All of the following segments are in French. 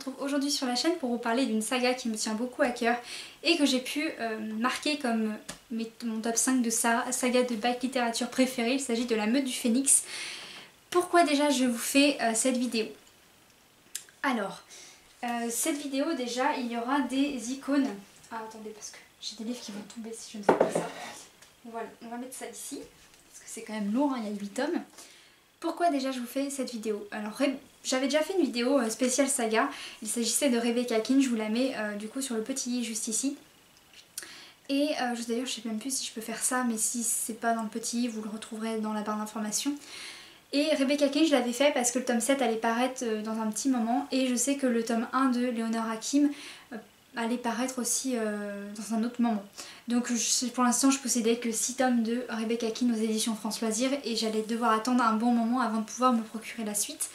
retrouve aujourd'hui sur la chaîne pour vous parler d'une saga qui me tient beaucoup à cœur et que j'ai pu marquer comme mon top 5 de saga de bac littérature préférée. Il s'agit de La Meute du Phénix. Pourquoi déjà je vous fais cette vidéo? Alors, cette vidéo déjà, il y aura des icônes. Ah attendez, parce que j'ai des livres qui vont tomber si je ne fais pas ça. Voilà, on va mettre ça ici, parce que c'est quand même lourd, hein, il y a 8 tomes. Pourquoi déjà je vous fais cette vidéo? Alors j'avais déjà fait une vidéo spéciale saga, il s'agissait de Rebecca King, je vous la mets du coup sur le petit i juste ici. Et d'ailleurs je sais même plus si je peux faire ça, mais si c'est pas dans le petit i, vous le retrouverez dans la barre d'informations. Et Rebecca King je l'avais fait parce que le tome 7 allait paraître dans un petit moment, et je sais que le tome 1 de Léonore Hakim allait paraître aussi dans un autre moment. Donc pour l'instant je possédais que 6 tomes de Rebecca King aux éditions France Loisirs et j'allais devoir attendre un bon moment avant de pouvoir me procurer la suite.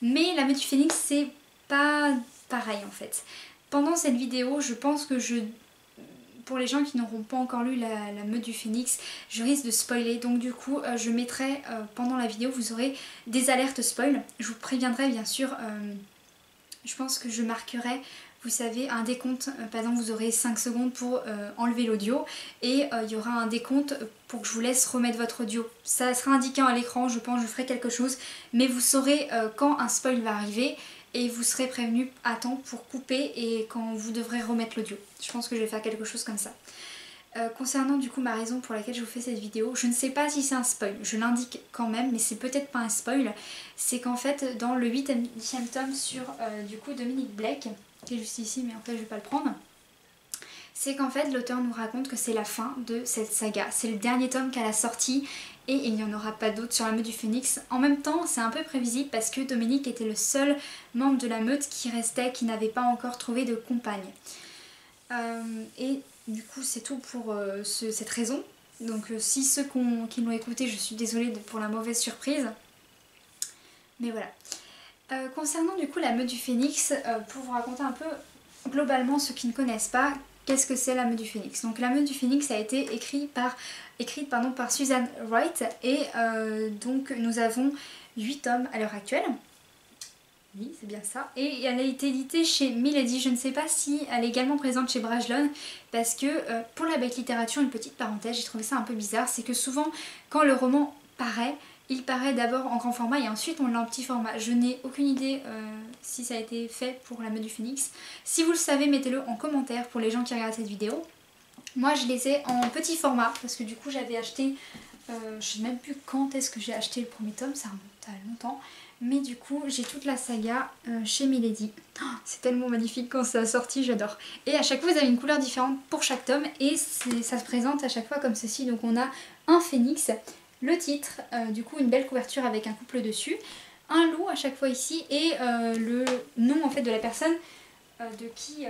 Mais La Meute du Phénix c'est pas pareil en fait. Pendant cette vidéo je pense que pour les gens qui n'auront pas encore lu la Meute du Phénix, je risque de spoiler, donc du coup je mettrai pendant la vidéo, vous aurez des alertes spoil. Je vous préviendrai bien sûr, je pense que je marquerai, vous savez, un décompte, par exemple vous aurez 5 secondes pour enlever l'audio et il y aura un décompte pour que je vous laisse remettre votre audio. Ça sera indiqué à l'écran, je pense, je ferai quelque chose, mais vous saurez quand un spoil va arriver et vous serez prévenu à temps pour couper et quand vous devrez remettre l'audio. Je pense que je vais faire quelque chose comme ça. Concernant du coup ma raison pour laquelle je vous fais cette vidéo, je ne sais pas si c'est un spoil, je l'indique quand même, mais c'est peut-être pas un spoil. C'est qu'en fait dans le 8e tome sur du coup Dominique Blake, qui est juste ici mais en fait je vais pas le prendre, c'est qu'en fait l'auteur nous raconte que c'est la fin de cette saga. C'est le dernier tome qu'elle a sorti et il n'y en aura pas d'autres sur La Meute du Phénix. En même temps c'est un peu prévisible parce que Dominique était le seul membre de la meute qui restait, qui n'avait pas encore trouvé de compagne. Et du coup c'est tout pour cette raison. Donc si ceux qui l'ont écouté, je suis désolée pour la mauvaise surprise. Mais voilà. Concernant du coup La Meute du Phénix, pour vous raconter un peu globalement ceux qui ne connaissent pas, qu'est-ce que c'est La Meute du Phénix? Donc La Meute du Phénix a été écrite par Susan Wright et donc nous avons 8 tomes à l'heure actuelle. Oui, c'est bien ça. Et elle a été éditée chez Milady. Je ne sais pas si elle est également présente chez Brajlon parce que pour la bac littérature, une petite parenthèse, j'ai trouvé ça un peu bizarre, c'est que souvent quand le roman paraît, il paraît d'abord en grand format et ensuite on l'a en petit format. Je n'ai aucune idée si ça a été fait pour La Meute du Phénix. Si vous le savez, mettez-le en commentaire pour les gens qui regardent cette vidéo. Moi je les ai en petit format parce que du coup j'avais acheté, je ne sais même plus quand est-ce que j'ai acheté le premier tome, ça remonte à longtemps. Mais du coup j'ai toute la saga chez Milady. Oh, c'est tellement magnifique quand ça a sorti, j'adore. Et à chaque fois vous avez une couleur différente pour chaque tome et ça se présente à chaque fois comme ceci. Donc on a un phénix, le titre, du coup une belle couverture avec un couple dessus, un loup à chaque fois ici et le nom en fait de la personne de qui...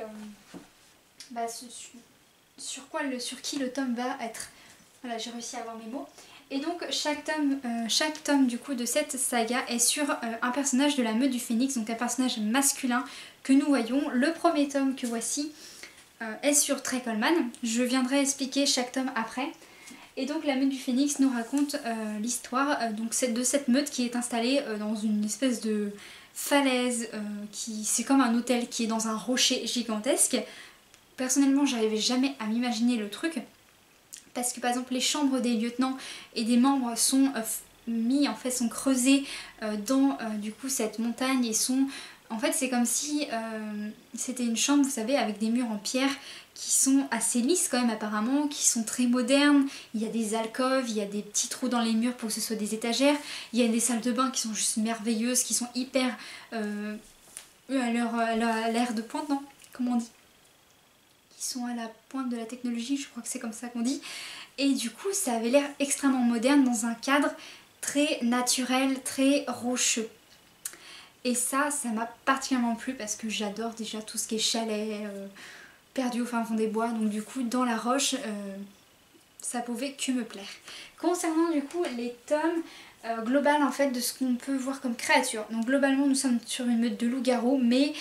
sur qui le tome va être. Voilà, j'ai réussi à avoir mes mots. Et donc chaque tome du coup de cette saga est sur un personnage de La Meute du Phénix, donc un personnage masculin que nous voyons. Le premier tome que voici est sur Trey Coleman. Je viendrai expliquer chaque tome après. Et donc La Meute du Phénix nous raconte l'histoire de cette meute qui est installée dans une espèce de falaise, c'est comme un hôtel qui est dans un rocher gigantesque. Personnellement, j'arrivais jamais à m'imaginer le truc parce que par exemple les chambres des lieutenants et des membres sont sont creusées dans du coup cette montagne et sont... En fait c'est comme si c'était une chambre, vous savez, avec des murs en pierre qui sont assez lisses quand même apparemment, qui sont très modernes. Il y a des alcôves, il y a des petits trous dans les murs pour que ce soit des étagères. Il y a des salles de bain qui sont juste merveilleuses, qui sont hyper... à l'air de pointe, non? Comment on dit? Qui sont à la pointe de la technologie, je crois que c'est comme ça qu'on dit. Et du coup ça avait l'air extrêmement moderne dans un cadre très naturel, très rocheux. Et ça m'a particulièrement plu parce que j'adore déjà tout ce qui est chalet, perdu au fin fond des bois. Donc du coup dans la roche, ça pouvait que me plaire. Concernant du coup les tomes global en fait de ce qu'on peut voir comme créature. Donc globalement nous sommes sur une meute de loups-garous, mais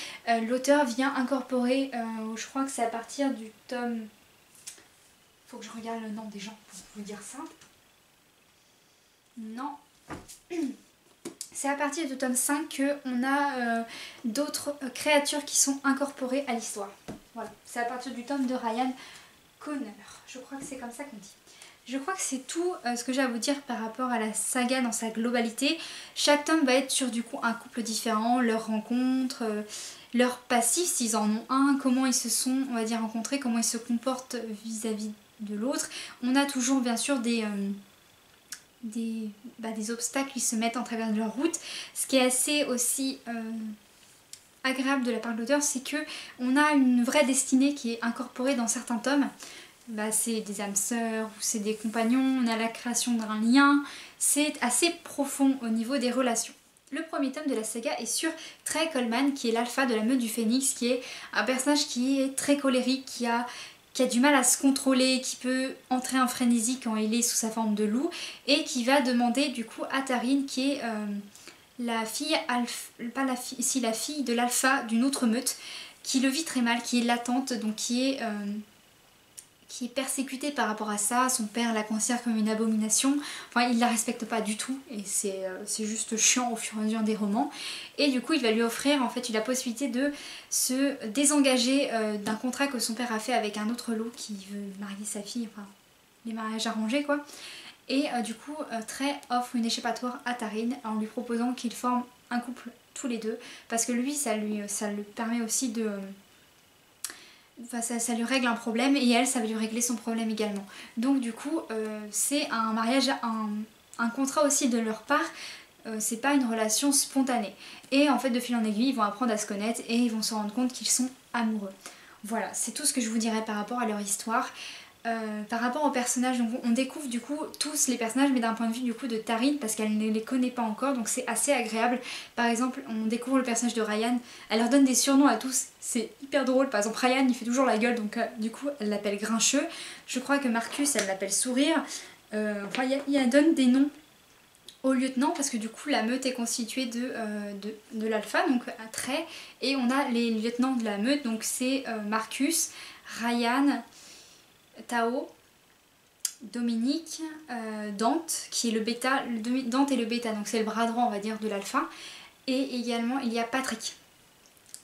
l'auteur vient incorporer, je crois que c'est à partir du tome... Faut que je regarde le nom des gens pour vous dire ça. Non. C'est à partir du tome 5 qu'on a d'autres créatures qui sont incorporées à l'histoire. Voilà, c'est à partir du tome de Ryan Connor. Je crois que c'est comme ça qu'on dit. Je crois que c'est tout ce que j'ai à vous dire par rapport à la saga dans sa globalité. Chaque tome va être sur du coup un couple différent, leur rencontre, leur passif s'ils en ont un, comment ils se sont, on va dire, rencontrés, comment ils se comportent vis-à-vis de l'autre. On a toujours bien sûr des obstacles qui se mettent en travers de leur route. Ce qui est assez aussi agréable de la part de l'auteur, c'est que on a une vraie destinée qui est incorporée dans certains tomes. C'est des âmes sœurs ou c'est des compagnons, on a la création d'un lien, c'est assez profond au niveau des relations. Le premier tome de la saga est sur Trey Coleman, qui est l'alpha de la meute du Phénix, qui est un personnage qui est très colérique, qui a du mal à se contrôler, qui peut entrer en frénésie quand il est sous sa forme de loup, et qui va demander du coup à Taryn, qui est la fille de l'alpha d'une autre meute, qui le vit très mal, qui est latente, donc qui est persécutée par rapport à ça. Son père la considère comme une abomination, enfin il la respecte pas du tout et c'est juste chiant au fur et à mesure des romans. Et du coup il va lui offrir en fait la possibilité de se désengager d'un contrat que son père a fait avec un autre loup qui veut marier sa fille, enfin les mariages arrangés quoi. Et du coup Trey offre une échappatoire à Taryn en lui proposant qu'ils forment un couple tous les deux, parce que lui ça le permet aussi de... Enfin, ça lui règle un problème et elle, ça va lui régler son problème également. Donc du coup, c'est un mariage, un contrat aussi de leur part, c'est pas une relation spontanée. Et en fait, de fil en aiguille, ils vont apprendre à se connaître et ils vont se rendre compte qu'ils sont amoureux. Voilà, c'est tout ce que je vous dirais par rapport à leur histoire. Par rapport aux personnages, donc on découvre du coup tous les personnages, mais d'un point de vue du coup de Taryn, parce qu'elle ne les connaît pas encore, donc c'est assez agréable. Par exemple, on découvre le personnage de Ryan, elle leur donne des surnoms à tous, c'est hyper drôle. Par exemple, Ryan il fait toujours la gueule, donc du coup elle l'appelle Grincheux. Je crois que Marcus elle l'appelle Sourire. Enfin il donne des noms au lieutenant, parce que du coup la meute est constituée de l'alpha, donc à Trey, et on a les lieutenants de la meute, donc c'est Marcus, Ryan, Tao, Dominique, Dante, qui est le bêta, Dante est le bêta, donc c'est le bras droit on va dire de l'alpha, et également il y a Patrick.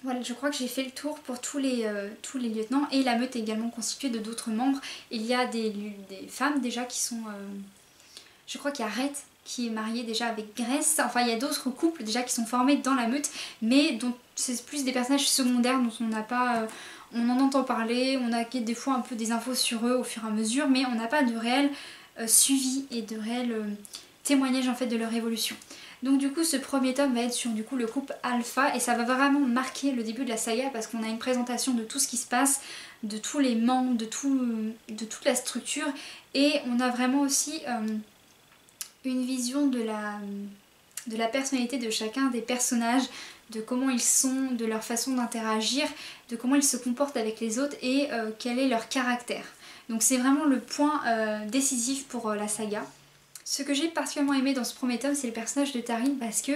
Voilà, je crois que j'ai fait le tour pour tous les lieutenants, et la meute est également constituée de d'autres membres. Il y a des femmes déjà qui sont... je crois qu'il y a Rhett qui est mariée déjà avec Grace, enfin il y a d'autres couples déjà qui sont formés dans la meute, mais dont c'est plus des personnages secondaires dont on n'a pas... on en entend parler, on a des fois un peu des infos sur eux au fur et à mesure, mais on n'a pas de réel suivi et de réel témoignage en fait de leur évolution. Donc du coup ce premier tome va être sur du coup le couple alpha, et ça va vraiment marquer le début de la saga, parce qu'on a une présentation de tout ce qui se passe, de tous les membres, de toute la structure, et on a vraiment aussi une vision de la personnalité de chacun des personnages, de comment ils sont, de leur façon d'interagir, de comment ils se comportent avec les autres et quel est leur caractère. Donc c'est vraiment le point décisif pour la saga. Ce que j'ai particulièrement aimé dans ce premier tome, c'est le personnage de Taryn, parce que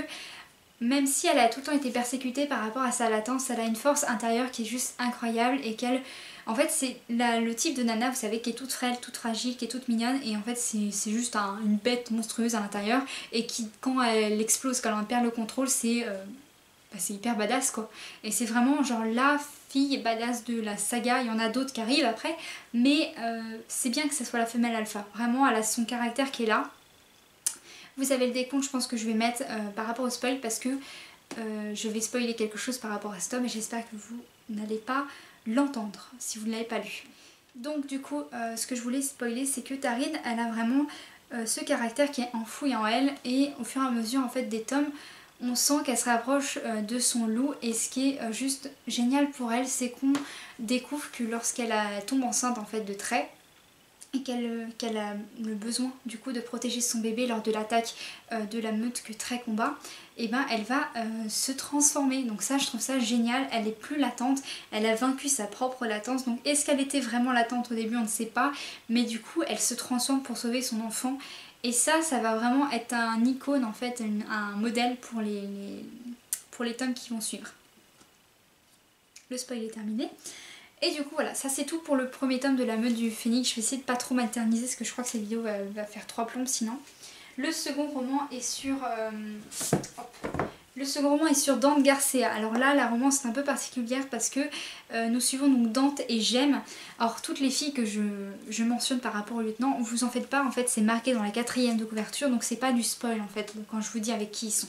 même si elle a tout le temps été persécutée par rapport à sa latence, elle a une force intérieure qui est juste incroyable, et qu'elle... En fait c'est le type de nana, vous savez, qui est toute frêle, toute fragile, qui est toute mignonne, et en fait c'est juste une bête monstrueuse à l'intérieur, et qui quand elle explose, quand elle perd le contrôle, c'est hyper badass quoi. Et c'est vraiment genre la fille badass de la saga. Il y en a d'autres qui arrivent après, mais c'est bien que ce soit la femelle alpha. Vraiment elle a son caractère qui est là. Vous avez le décompte, je pense que je vais mettre par rapport au spoil, parce que je vais spoiler quelque chose par rapport à ce tome, et j'espère que vous n'allez pas l'entendre si vous ne l'avez pas lu. Donc du coup ce que je voulais spoiler, c'est que Taryn elle a vraiment ce caractère qui est enfoui en elle, et au fur et à mesure en fait des tomes on sent qu'elle se rapproche de son loup, et ce qui est juste génial pour elle, c'est qu'on découvre que lorsqu'elle tombe enceinte en fait de Trey, et qu'elle a le besoin du coup de protéger son bébé lors de l'attaque de la meute que Trey combat, et ben elle va se transformer. Donc ça je trouve ça génial, elle est plus latente, elle a vaincu sa propre latence. Donc est-ce qu'elle était vraiment latente au début, on ne sait pas, mais du coup elle se transforme pour sauver son enfant. Et ça va vraiment être un icône en fait, un modèle pour les tomes qui vont suivre. Le spoil est terminé. Et du coup voilà, ça c'est tout pour le premier tome de la meute du Phénix. Je vais essayer de pas trop m'éterniser, parce que je crois que cette vidéo va faire 3 plombes sinon. Le second roman est sur... Le second roman est sur Dante Garcia. Alors là, la romance est un peu particulière parce que nous suivons donc Dante et Jem. Alors toutes les filles que je mentionne par rapport au lieutenant, vous en faites pas, en fait c'est marqué dans la 4e de couverture, donc c'est pas du spoil en fait, quand je vous dis avec qui ils sont.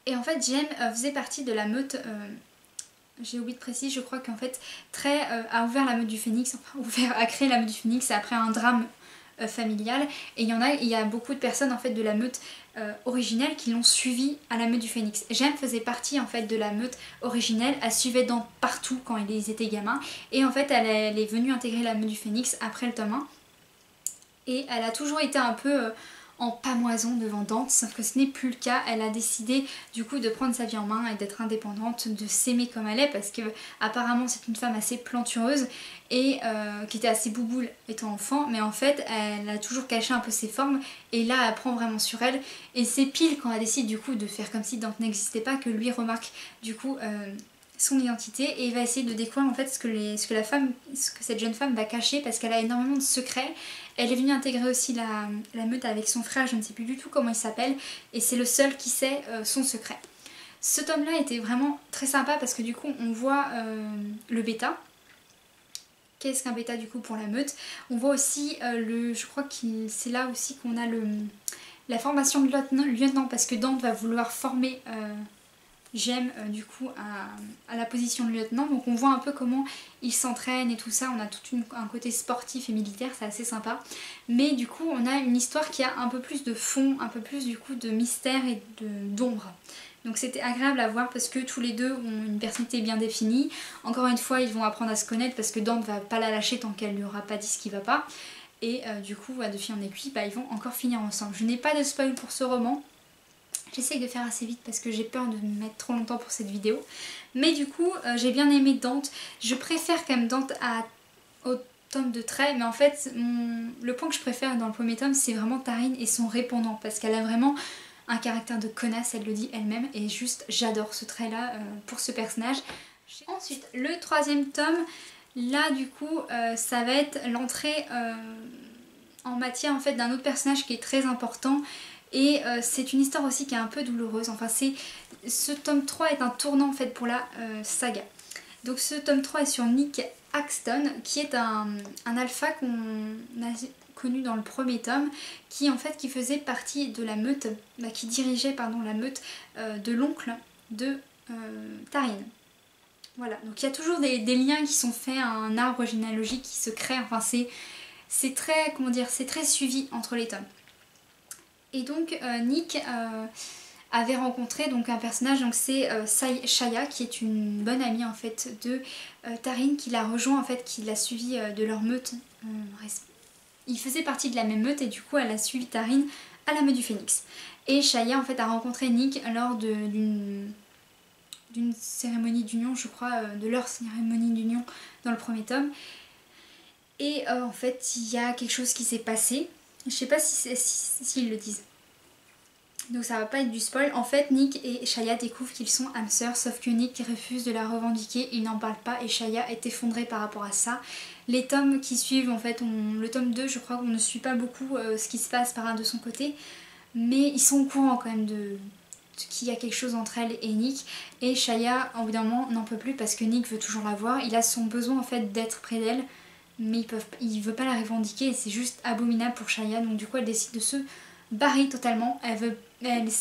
Et en fait Jem faisait partie de la meute... j'ai oublié de préciser, je crois qu'en fait Trey a ouvert la meute du Phénix, enfin a créé la meute du Phénix après un drame familial, et il y a beaucoup de personnes en fait de la meute originelle qui l'ont suivi à la meute du Phénix. Jem faisait partie en fait de la meute originelle, elle suivait Dante partout quand ils étaient gamins, et en fait elle est venue intégrer la meute du Phénix après le tome 1, et elle a toujours été un peu en pamoison devant Dante, sauf que ce n'est plus le cas. Elle a décidé du coup de prendre sa vie en main et d'être indépendante, de s'aimer comme elle est, parce que apparemment c'est une femme assez plantureuse et qui était assez bouboule étant enfant, mais en fait elle a toujours caché un peu ses formes, et là elle prend vraiment sur elle, et c'est pile quand elle décide du coup de faire comme si Dante n'existait pas que lui remarque du coup son identité, et il va essayer de découvrir en fait ce que cette jeune femme va cacher, parce qu'elle a énormément de secrets. Elle est venue intégrer aussi la meute avec son frère, je ne sais plus du tout comment il s'appelle, et c'est le seul qui sait son secret. Ce tome là était vraiment très sympa parce que du coup on voit le bêta. Qu'est-ce qu'un bêta du coup pour la meute? On voit aussi je crois que c'est là aussi qu'on a la formation de lieutenant, parce que Dante va vouloir former Jem du coup à la position de lieutenant, donc on voit un peu comment il s'entraîne et tout ça. On a tout un côté sportif et militaire, c'est assez sympa, mais du coup on a une histoire qui a un peu plus de fond, un peu plus du coup de mystère et d'ombre. Donc c'était agréable à voir parce que tous les deux ont une personnalité bien définie. Encore une fois ils vont apprendre à se connaître parce que Dante va pas la lâcher tant qu'elle lui aura pas dit ce qui va pas, et du coup de fil en aiguille ils vont encore finir ensemble. Je n'ai pas de spoil pour ce roman. J'essaye de faire assez vite parce que j'ai peur de me mettre trop longtemps pour cette vidéo. Mais du coup, j'ai bien aimé Dante. Je préfère quand même Dante au tome de Trey. Mais en fait, le point que je préfère dans le premier tome, c'est vraiment Tarine et son répondant. Parce qu'elle a vraiment un caractère de connasse, elle le dit elle-même. Et juste, j'adore ce trait-là pour ce personnage. Ensuite, le 3e tome, là du coup, ça va être l'entrée en matière en fait d'un autre personnage qui est très important. Et c'est une histoire aussi qui est un peu douloureuse. Enfin, ce tome 3 est un tournant en fait pour la saga. Donc ce tome 3 est sur Nick Axton, qui est un alpha qu'on a connu dans le premier tome, qui faisait partie de la meute, qui dirigeait la meute de l'oncle de Tarine. Voilà, donc il y a toujours des liens qui sont faits, un arbre généalogique qui se crée. Enfin c'est très, comment dire, c'est très suivi entre les tomes. Et donc Nick avait rencontré donc un personnage, donc c'est Shaya, qui est une bonne amie en fait de Tarine, qui l'a rejoint en fait, qui l'a suivi de leur meute. Il faisait partie de la même meute et du coup elle a suivi Tarine à la meute du Phénix. Et Shaya en fait a rencontré Nick lors d'une cérémonie d'union, je crois, de leur cérémonie d'union dans le premier tome. Et en fait il y a quelque chose qui s'est passé. Je sais pas s'ils le disent. Donc ça va pas être du spoil. En fait Nick et Shaya découvrent qu'ils sont âmes sœurs, sauf que Nick refuse de la revendiquer, il n'en parle pas et Shaya est effondrée par rapport à ça. Les tomes qui suivent en fait, le tome 2 je crois qu'on ne suit pas beaucoup ce qui se passe par un de son côté, mais ils sont au courant quand même qu'il y a quelque chose entre elle et Nick, et Shaya au bout d'un moment n'en peut plus parce que Nick veut toujours la voir, il a son besoin en fait d'être près d'elle, mais il veut pas la revendiquer et c'est juste abominable pour Shaya, donc du coup elle décide de se barrer totalement.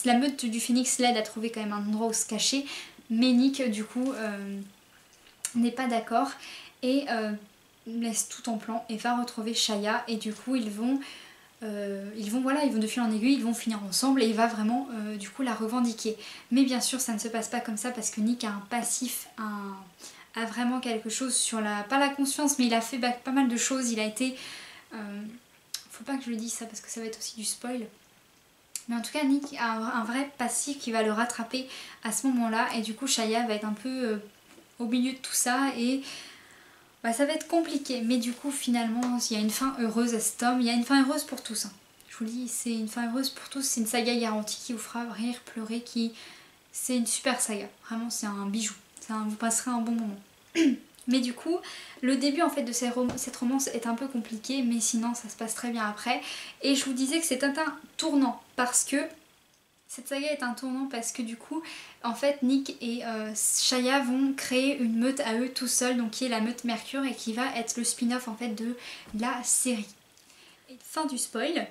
La meute du Phénix l'aide à trouver quand même un endroit où se cacher, mais Nick du coup n'est pas d'accord et laisse tout en plan et va retrouver Shaya, et du coup ils vont de fil en aiguille, ils vont finir ensemble et il va vraiment du coup la revendiquer. Mais bien sûr ça ne se passe pas comme ça parce que Nick a un passif, a vraiment quelque chose sur pas la conscience, mais il a fait pas mal de choses. Il a été... faut pas que je le dise ça parce que ça va être aussi du spoil. Mais en tout cas Nick a un vrai passif qui va le rattraper à ce moment-là, et du coup Shaya va être un peu au milieu de tout ça et ça va être compliqué. Mais du coup finalement il y a une fin heureuse à cet tome, il y a une fin heureuse pour tous. Je vous le dis, c'est une fin heureuse pour tous, c'est une saga garantie qui vous fera rire, pleurer, c'est une super saga. Vraiment c'est un bijou, vous passerez un bon moment. Mais du coup, le début en fait de cette romance est un peu compliqué, mais sinon ça se passe très bien après. Et je vous disais que c'est un tournant parce que cette saga est un tournant parce que du coup, en fait, Nick et Shaya vont créer une meute à eux tout seuls, donc qui est la meute Mercure et qui va être le spin-off en fait de la série. Et fin du spoil.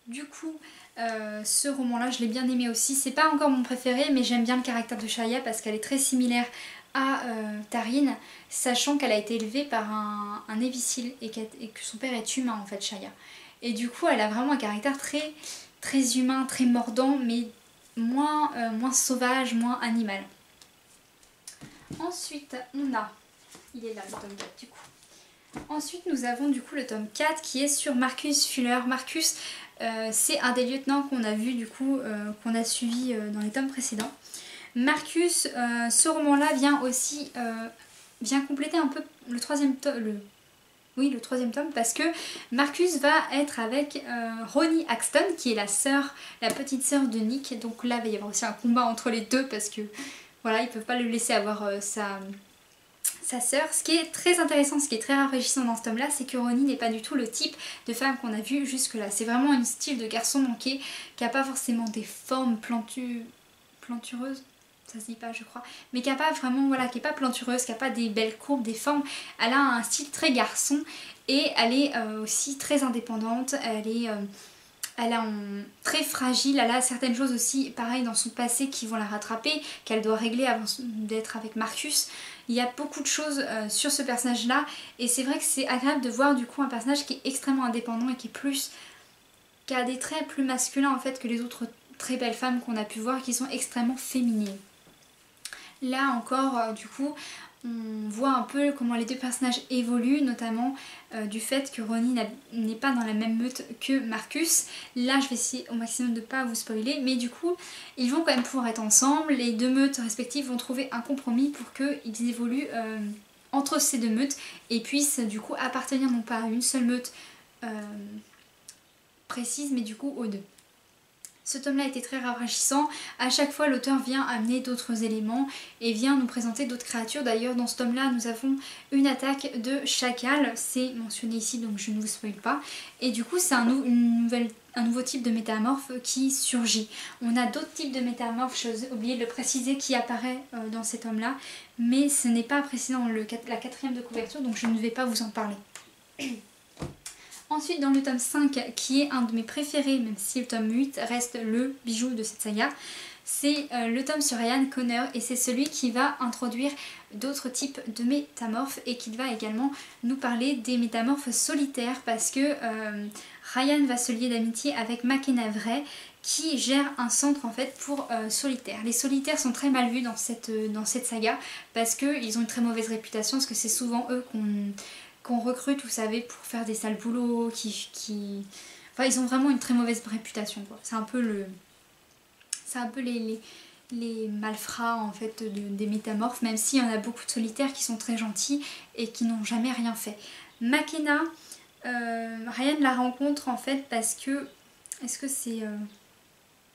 Du coup, ce roman-là, je l'ai bien aimé aussi. C'est pas encore mon préféré, mais j'aime bien le caractère de Shaya parce qu'elle est très similaire à Taryn, sachant qu'elle a été élevée par un Névicile et que son père est humain en fait, Shaya. Et du coup, elle a vraiment un caractère très humain, très mordant, mais moins sauvage, moins animal. Ensuite, on a... Il est là, le tome 4 du coup. Ensuite, nous avons du coup le tome 4 qui est sur Marcus Fuller. Marcus, c'est un des lieutenants qu'on a vu du coup, qu'on a suivi dans les tomes précédents. Marcus, ce roman-là vient compléter un peu le troisième tome. Le troisième tome, parce que Marcus va être avec Ronnie Axton, qui est la petite sœur de Nick. Donc là, il va y avoir aussi un combat entre les deux, parce que voilà, ils peuvent pas le laisser avoir sa sœur. Ce qui est très intéressant, ce qui est très rafraîchissant dans ce tome là, c'est que Ronnie n'est pas du tout le type de femme qu'on a vu jusque là. C'est vraiment un style de garçon manqué, qui a pas forcément des formes plantureuses, ça se dit pas je crois, mais qui a pas vraiment, voilà, qui est pas plantureuse, qui a pas des belles courbes, des formes. Elle a un style très garçon et elle est aussi très indépendante, elle est très fragile, elle a certaines choses aussi pareil dans son passé qui vont la rattraper, qu'elle doit régler avant d'être avec Marcus. Il y a beaucoup de choses sur ce personnage là et c'est vrai que c'est agréable de voir du coup un personnage qui est extrêmement indépendant et qui a des traits plus masculins en fait que les autres très belles femmes qu'on a pu voir, qui sont extrêmement féminines. Là encore, du coup, on voit un peu comment les deux personnages évoluent, notamment du fait que Ronnie n'est pas dans la même meute que Marcus. Là, je vais essayer au maximum de ne pas vous spoiler, mais du coup, ils vont quand même pouvoir être ensemble. Les deux meutes respectives vont trouver un compromis pour qu'ils évoluent entre ces deux meutes et puissent du coup appartenir non pas à une seule meute précise, mais du coup aux deux. Ce tome-là était très rafraîchissant. À chaque fois, l'auteur vient amener d'autres éléments et vient nous présenter d'autres créatures. D'ailleurs, dans ce tome-là, nous avons une attaque de chacal. C'est mentionné ici, donc je ne vous spoil pas. Et du coup, c'est un nouveau type de métamorphe qui surgit. On a d'autres types de métamorphes, j'ai oublié de le préciser, qui apparaît dans cet tome-là. Mais ce n'est pas précisé dans la quatrième de couverture, donc je ne vais pas vous en parler. Ensuite, dans le tome 5, qui est un de mes préférés, même si le tome 8 reste le bijou de cette saga, c'est le tome sur Ryan Connor et c'est celui qui va introduire d'autres types de métamorphes et qui va également nous parler des métamorphes solitaires parce que Ryan va se lier d'amitié avec Makena Vray qui gère un centre en fait pour solitaires. Les solitaires sont très mal vus dans cette saga parce qu'ils ont une très mauvaise réputation, parce que c'est souvent eux qu'on recrute, vous savez, pour faire des sales boulots, Enfin, ils ont vraiment une très mauvaise réputation, quoi. C'est un peu les malfrats, en fait, des métamorphes, même s'il y en a beaucoup de solitaires qui sont très gentils et qui n'ont jamais rien fait. Makena, Ryan la rencontre, en fait, parce que... Est-ce que c'est...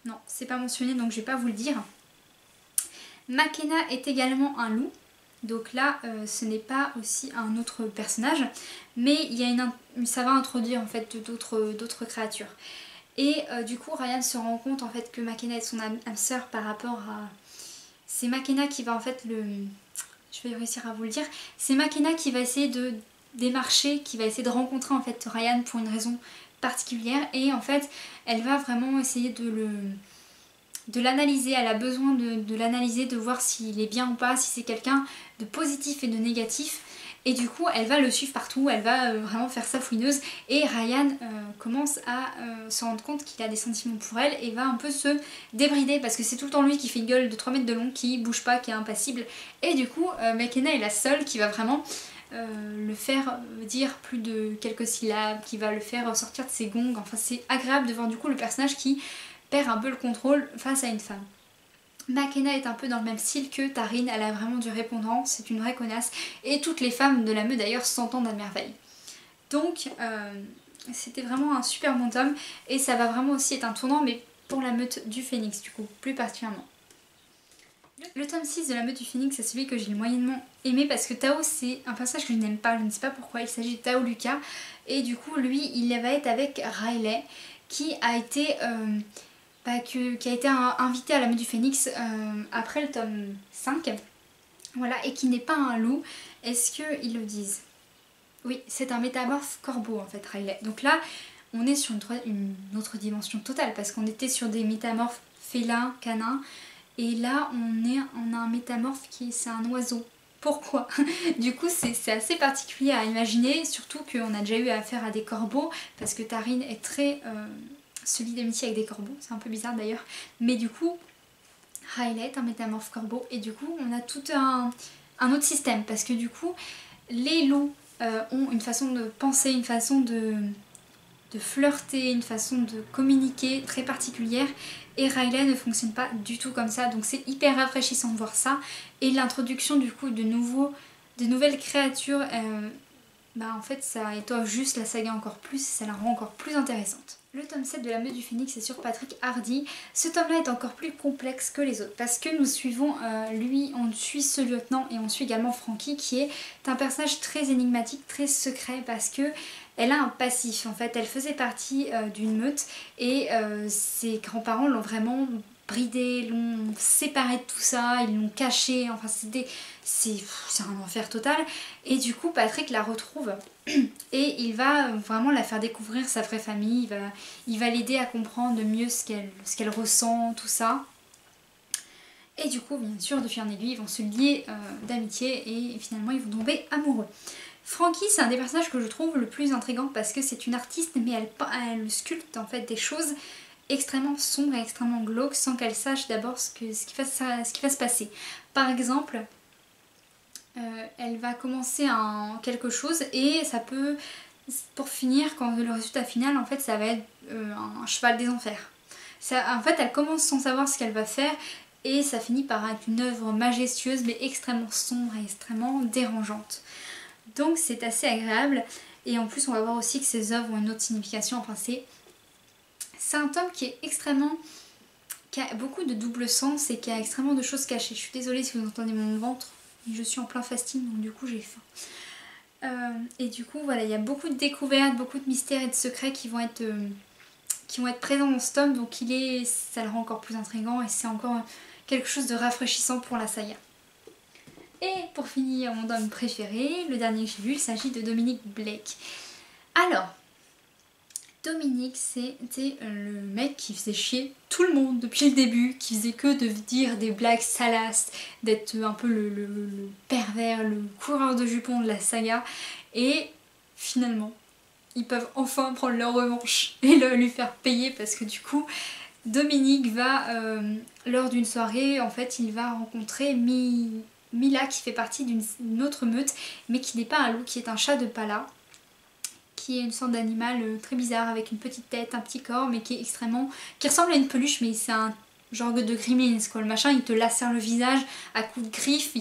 Non, c'est pas mentionné, donc je vais pas vous le dire. Makena est également un loup. Donc là, ce n'est pas aussi un autre personnage, mais ça va introduire en fait d'autres créatures. Et du coup, Ryan se rend compte en fait que Makena est son âme sœur par rapport à... C'est Makena qui va en fait Je vais réussir à vous le dire. C'est Makena qui va essayer de démarcher, qui va essayer de rencontrer en fait Ryan pour une raison particulière. Et en fait, elle va vraiment essayer de l'analyser, elle a besoin de l'analyser, de voir s'il est bien ou pas, si c'est quelqu'un de positif et de négatif. Et du coup, elle va le suivre partout, elle va vraiment faire sa fouineuse. Et Ryan commence à se rendre compte qu'il a des sentiments pour elle et va un peu se débrider parce que c'est tout le temps lui qui fait une gueule de 3 mètres de long, qui bouge pas, qui est impassible. Et du coup, Makena est la seule qui va vraiment le faire dire plus de quelques syllabes, qui va le faire sortir de ses gongs. Enfin, c'est agréable de voir du coup le personnage qui perd un peu le contrôle face à une femme. Makena est un peu dans le même style que Taryn, elle a vraiment du répondant, c'est une vraie connasse et toutes les femmes de la meute d'ailleurs s'entendent à merveille. Donc c'était vraiment un super bon tome et ça va vraiment aussi être un tournant, mais pour la meute du Phénix du coup, plus particulièrement. Le tome 6 de la meute du phénix, c'est celui que j'ai moyennement aimé parce que Tao, c'est un personnage que je n'aime pas, je ne sais pas pourquoi. Il s'agit de Tao Lucas et du coup lui il va être avec Riley qui a été, qui a été invité à la meute du phénix après le tome 5. Voilà, et qui n'est pas un loup. Est-ce qu'ils le disent? Oui, c'est un métamorphe corbeau en fait, Riley. Donc là, on est sur une autre dimension totale parce qu'on était sur des métamorphes félins, canins. Et là, on a un métamorphe c'est un oiseau. Pourquoi? Du coup, c'est assez particulier à imaginer, surtout qu'on a déjà eu affaire à des corbeaux parce que Tarin est très solide d'amitié avec des corbeaux. C'est un peu bizarre d'ailleurs. Mais du coup, Riley est un métamorphe corbeau et du coup, on a tout un autre système parce que du coup, les loups ont une façon de penser, une façon de flirter, une façon de communiquer très particulière et Riley ne fonctionne pas du tout comme ça, donc c'est hyper rafraîchissant de voir ça. Et l'introduction du coup de nouvelles créatures, en fait ça étoffe juste la saga encore plus, ça la rend encore plus intéressante. Le tome 7 de la meute du phénix est sur Patrick Hardy. Ce tome là est encore plus complexe que les autres parce que nous suivons on suit ce lieutenant et on suit également Frankie qui est un personnage très énigmatique, très secret parce que elle a un passif en fait, elle faisait partie d'une meute et ses grands-parents l'ont vraiment bridée, l'ont séparée de tout ça, ils l'ont cachée, enfin c'est un enfer total. Et du coup Patrick la retrouve et il va vraiment la faire découvrir sa vraie famille, il va l'aider à comprendre mieux ce qu'elle ressent, tout ça. Et du coup bien sûr de fil en aiguille ils vont se lier d'amitié et finalement ils vont tomber amoureux. Frankie c'est un des personnages que je trouve le plus intriguant parce que c'est une artiste mais elle sculpte en fait des choses extrêmement sombres et extrêmement glauques sans qu'elle sache d'abord ce qui va se passer. Par exemple, elle va commencer quelque chose et ça peut, pour finir, quand le résultat final en fait ça va être un cheval des enfers. En fait elle commence sans savoir ce qu'elle va faire et ça finit par être une œuvre majestueuse mais extrêmement sombre et extrêmement dérangeante. Donc c'est assez agréable et en plus on va voir aussi que ces œuvres ont une autre signification, enfin c'est un tome qui a beaucoup de double sens et qui a extrêmement de choses cachées. Je suis désolée si vous entendez mon ventre, je suis en plein fasting donc du coup j'ai faim. Et du coup voilà, il y a beaucoup de découvertes, beaucoup de mystères et de secrets qui vont être présents dans ce tome, donc ça le rend encore plus intriguant et c'est encore quelque chose de rafraîchissant pour la saga. Et pour finir mon tome préféré, le dernier que j'ai lu, il s'agit de Dominic Blake. Alors, Dominique c'était le mec qui faisait chier tout le monde depuis le début, qui faisait que de dire des blagues salaces, d'être un peu le pervers, le coureur de jupons de la saga. Et finalement, ils peuvent enfin prendre leur revanche et lui faire payer parce que du coup, Dominique va, lors d'une soirée, en fait, il va rencontrer Mila qui fait partie d'une autre meute, mais qui n'est pas un loup, qui est un chat de pala, qui est une sorte d'animal très bizarre avec une petite tête, un petit corps, mais qui ressemble à une peluche, mais c'est un genre de Gremlins quoi. Le machin il te lacère le visage à coups de griffes,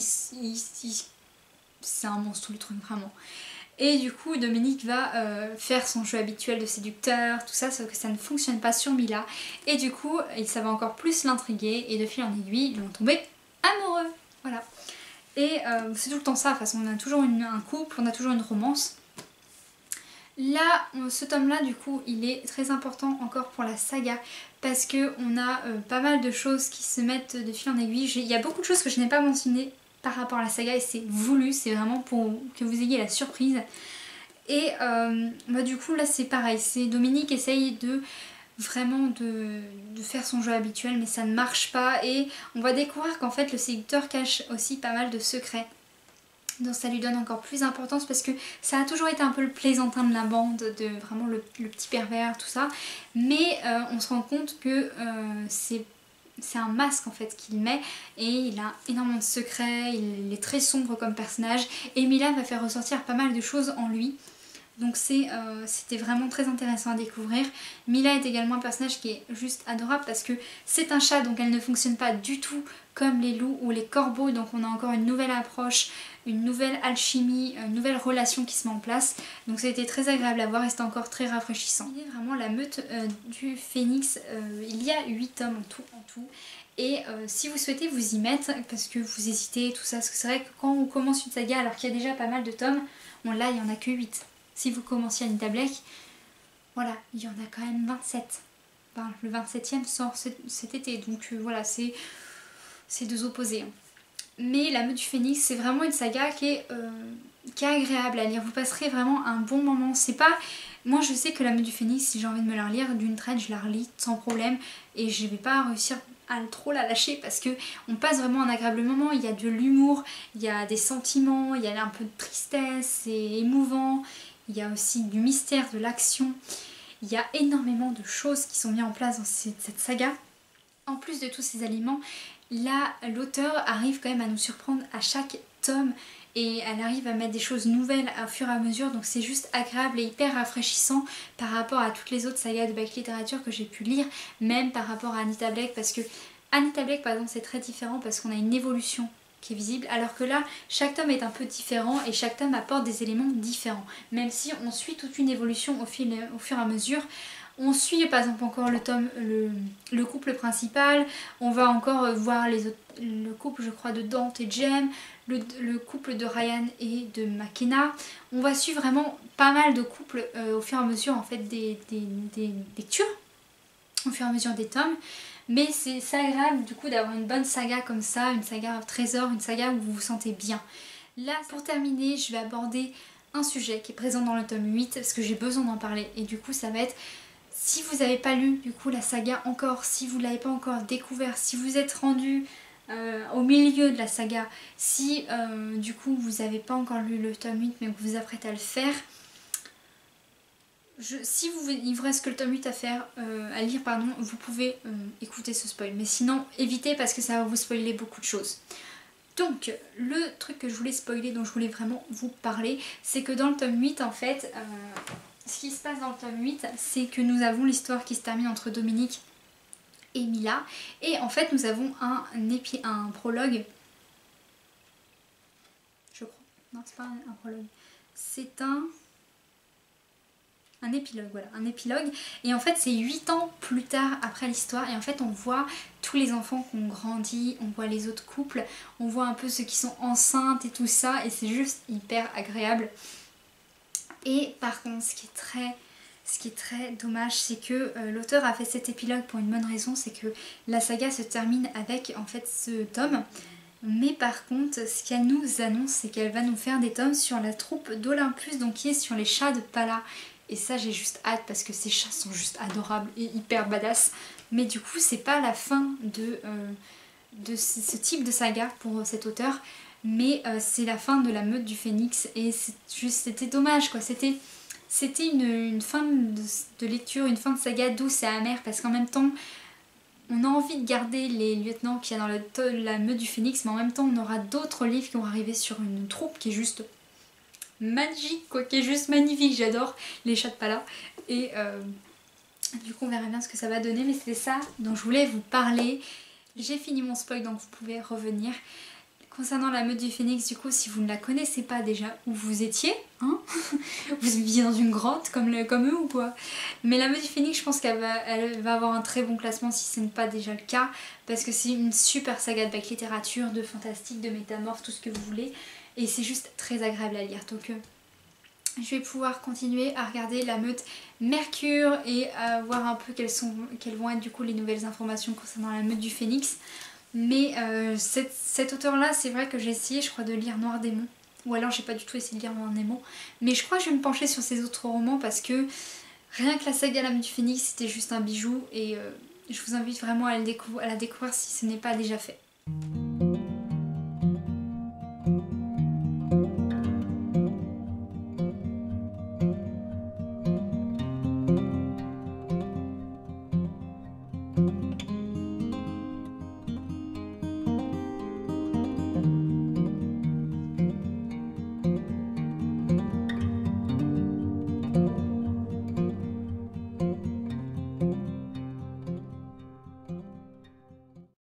c'est un monstre le truc vraiment. Et du coup Dominique va faire son jeu habituel de séducteur, tout ça, sauf que ça ne fonctionne pas sur Mila. Et du coup ça va encore plus l'intriguer et de fil en aiguille ils vont tomber amoureux. Voilà. Et c'est tout le temps ça, de toute façon on a toujours un couple, on a toujours une romance. Là, ce tome là du coup il est très important encore pour la saga parce que on a pas mal de choses qui se mettent de fil en aiguille. Il y a beaucoup de choses que je n'ai pas mentionnées par rapport à la saga et c'est voulu, c'est vraiment pour que vous ayez la surprise. Et du coup là c'est pareil, c'est Dominique essaye de vraiment de faire son jeu habituel mais ça ne marche pas et on va découvrir qu'en fait le séducteur cache aussi pas mal de secrets. Donc ça lui donne encore plus d'importance parce que ça a toujours été un peu le plaisantin de la bande, de vraiment le petit pervers, tout ça. Mais on se rend compte que c'est un masque en fait qu'il met et il a énormément de secrets, il est très sombre comme personnage et Mila va faire ressortir pas mal de choses en lui. Donc c'était vraiment très intéressant à découvrir. Mila est également un personnage qui est juste adorable parce que c'est un chat donc elle ne fonctionne pas du tout comme les loups ou les corbeaux, donc on a encore une nouvelle approche, une nouvelle alchimie, une nouvelle relation qui se met en place. Donc ça a été très agréable à voir et c'était encore très rafraîchissant. Il y a vraiment la meute du phénix, il y a 8 tomes en tout. Et si vous souhaitez vous y mettre, parce que vous hésitez, tout ça, parce que c'est vrai que quand on commence une saga alors qu'il y a déjà pas mal de tomes, bon là il n'y en a que 8. Si vous commenciez Anita Blake, voilà, il y en a quand même 27. Enfin, le 27e sort cet été, donc voilà, c'est deux opposés. Hein. Mais La Meute du Phénix, c'est vraiment une saga qui est agréable à lire. Vous passerez vraiment un bon moment. C'est pas... Moi je sais que La Meute du Phénix, si j'ai envie de me la relire d'une traite, je la relis sans problème. Et je vais pas réussir à trop la lâcher parce que on passe vraiment un agréable moment. Il y a de l'humour, il y a des sentiments, il y a un peu de tristesse, c'est émouvant. Il y a aussi du mystère, de l'action. Il y a énormément de choses qui sont mises en place dans cette saga. En plus de tous ces aliments, là, l'auteur arrive quand même à nous surprendre à chaque tome et elle arrive à mettre des choses nouvelles au fur et à mesure, donc c'est juste agréable et hyper rafraîchissant par rapport à toutes les autres sagas de back littérature que j'ai pu lire, même par rapport à Anita Blake, parce que Anita Blake par exemple c'est très différent parce qu'on a une évolution qui est visible, alors que là chaque tome est un peu différent et chaque tome apporte des éléments différents, même si on suit toute une évolution au fur et à mesure. On suit par exemple encore le couple principal, on va encore voir le couple je crois de Dante et Jem, le couple de Ryan et de McKenna. On va suivre vraiment pas mal de couples au fur et à mesure en fait des lectures, au fur et à mesure des tomes. Mais c'est agréable du coup d'avoir une bonne saga comme ça, une saga trésor, une saga où vous vous sentez bien. Là pour terminer je vais aborder un sujet qui est présent dans le tome 8 parce que j'ai besoin d'en parler et du coup ça va être... Si vous n'avez pas lu du coup la saga encore, si vous ne l'avez pas encore découvert, si vous êtes rendu au milieu de la saga, si du coup vous n'avez pas encore lu le tome 8 mais que vous vous apprêtez à le faire, il vous reste que le tome 8 à lire, pardon, vous pouvez écouter ce spoil. Mais sinon évitez parce que ça va vous spoiler beaucoup de choses. Donc le truc que je voulais spoiler, dont je voulais vraiment vous parler, c'est que dans le tome 8 en fait... ce qui se passe dans le tome 8, c'est que nous avons l'histoire qui se termine entre Dominique et Mila. Et en fait, nous avons un prologue. Je crois. Non, c'est pas un prologue. C'est un épilogue, voilà. Un épilogue. Et en fait, c'est 8 ans plus tard après l'histoire. Et en fait, on voit tous les enfants qui ont grandi, on voit les autres couples, on voit un peu ceux qui sont enceintes et tout ça. Et c'est juste hyper agréable. Et par contre, ce qui est très dommage, c'est que l'auteur a fait cet épilogue pour une bonne raison, c'est que la saga se termine avec en fait ce tome. Mais par contre, ce qu'elle nous annonce, c'est qu'elle va nous faire des tomes sur la troupe d'Olympus, donc qui est sur les chats de Pala. Et ça, j'ai juste hâte parce que ces chats sont juste adorables et hyper badass. Mais du coup, c'est pas la fin de ce type de saga pour cet auteur. Mais c'est la fin de La Meute du Phénix et c'était dommage quoi, c'était une fin de lecture, une fin de saga douce et amère parce qu'en même temps on a envie de garder les lieutenants qu'il y a dans La Meute du Phénix, mais en même temps on aura d'autres livres qui vont arriver sur une troupe qui est juste magique quoi, qui est juste magnifique, j'adore les chats de Pala et du coup on verra bien ce que ça va donner, mais c'était ça dont je voulais vous parler. J'ai fini mon spoil donc vous pouvez revenir. Concernant La Meute du Phénix, du coup, si vous ne la connaissez pas déjà, où vous étiez, hein vous viviez dans une grotte comme eux ou quoi. Mais La Meute du Phénix, je pense qu'elle va avoir un très bon classement si ce n'est pas déjà le cas, parce que c'est une super saga de back littérature, de fantastique, de métamorphe, tout ce que vous voulez, et c'est juste très agréable à lire. Donc je vais pouvoir continuer à regarder La Meute Mercure et à voir un peu quelles vont être du coup les nouvelles informations concernant La Meute du Phénix. Mais cet auteur là, c'est vrai que j'ai essayé je crois de lire Noir Démon, ou alors j'ai pas du tout essayé de lire Noir Démon, mais je crois que je vais me pencher sur ces autres romans parce que rien que la saga La Meute du Phénix c'était juste un bijou et je vous invite vraiment à la découvrir si ce n'est pas déjà fait.